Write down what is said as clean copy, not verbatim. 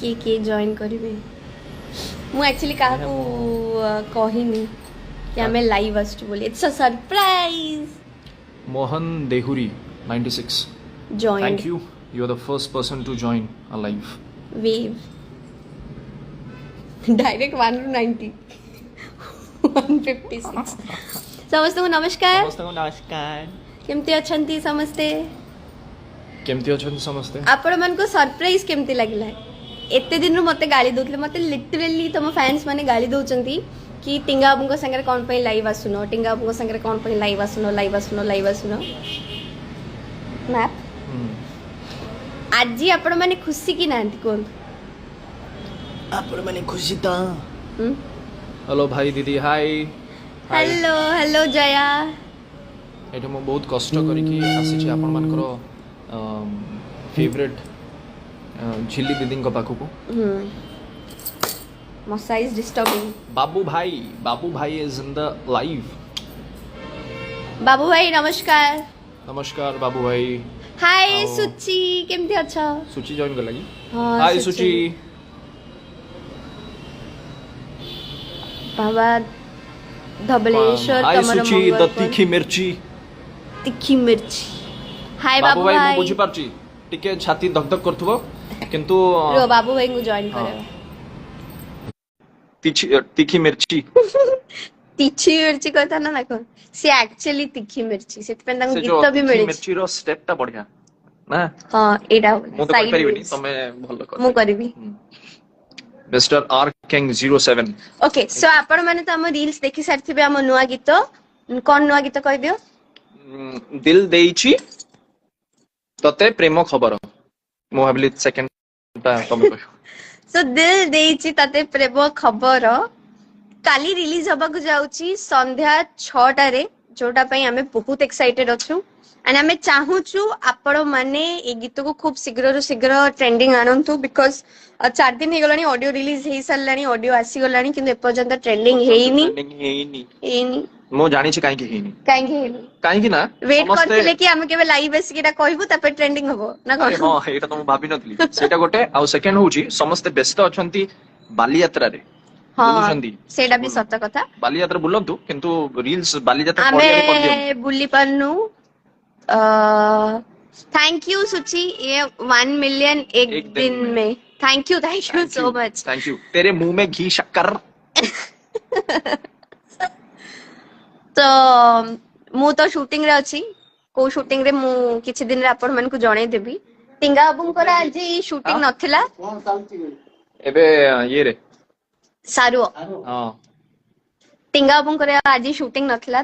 किए जॉइन करेंगे मु एक्चुअली क्या कहनी कि हमें लाइव आसु बोली it's a surprise Mohan Dehuri 96 join thank you you are the first person to join a live wave direct 1 to 90 156 समस्त को नमस्कार ସମସ୍ତଙ୍କୁ ନମସ୍କାର। केमती अछंती समस्ते केमती अछंती समस्ते आपण मन को सरप्राइज केमती लागिला एते दिन मते गाली दोतले मते लिटरली तुम फैंस माने गाली दोचंती कि टिंगा बाबू संगे कौन पे लाइव आसुनो टिंगा बाबू संगे कौन पे लाइव आसुनो मैप आज आपण माने खुशी की नांती कोन ଆପଣ ମାନେ ଖୁସି ତ? हेलो भाई दीदी हाय हेलो हेलो जया एठे मो बहुत कष्ट करिकी आसी छी आपण मानकर फेवरेट झिल्ली दीदी को पाखु को मसा इज डिस्टर्बिंग बाबू भाई इज इन द लाइव बाबू भाई नमस्कार नमस्कार बाबू भाई हाय आओ। सुची केमती अच्छा सुची जॉइन कर लगी हाँ, हाय सुची। सुची बाबा धबलेश्वर हाय तमर सुची मंगल द कोन। तीखी मिर्ची तीखी मिर्ची हाय बाबू बाबू भाई भाई मु बुझी पारची टिके छाती धक धक करथबो किंतु रो बाबू भाई को जॉइन हाँ। करे तीखी मिर्ची तीखी मिर्ची कहता ना देखो सी एक्चुअली तीखी मिर्ची सेत पे से गीत जो भी तीखी मिले मिर्ची रो स्टेप ता बढ़िया ना हां एडा मु तो कर परिबिनी तमे भलो कर मु करबी mister R king 07 okay so आपण माने तो हम रील्स देखि सारथिबे हम नुवा गीत कोन नुवा गीत कह दियो दिल देइची तते प्रेम खबर मु भाबली सेकंड ता तमे कह सो दिल देइची तते प्रेम खबर काली रिलीज हबा को जाउची संध्या 6टा रे जोटा पई हमें बहुत एक्साइटेड अछु एंड हमें चाहूचु आपण माने ए गीत को खूब शीघ्र ट्रेंडिंग आनंतु बिकॉज 4 दिन हे गलानी ऑडियो रिलीज हे सरलानी ऑडियो आसी गलानी किंतु एपर्यंत ट्रेंडिंग हेइनी मु जानि छी काहे कि हेनी काहे कि ना वेट करथिले कि हम केबे लाइव बेस किटा कहबू तापर ट्रेंडिंग हबो ना कोन हां एटा तो मु भाबी नथली सेटा गोटे आ सेकंड होची समस्त व्यस्त अछंती बालीयात्रा रे हाँ बुलुचंदी सेटा भी सत्य कथा बालीयात्रा बुलंतु किंतु रील्स बालीयात्रा पडिया रे पडियो हमें बुली पारनु थैंक यू सुची ये 1 मिलियन एक दिन में thank you so much thank you तेरे मुंह में घी शक्कर तो मु तो शूटिंग रे अछि को शूटिंग रे मु किछि दिन रे आपण मन को जणे देबी टिंगा बाबूंकर आज शूटिंग नथिला एबे ये रे सारू हां टिंगा बाबूंकर आज शूटिंग नथिला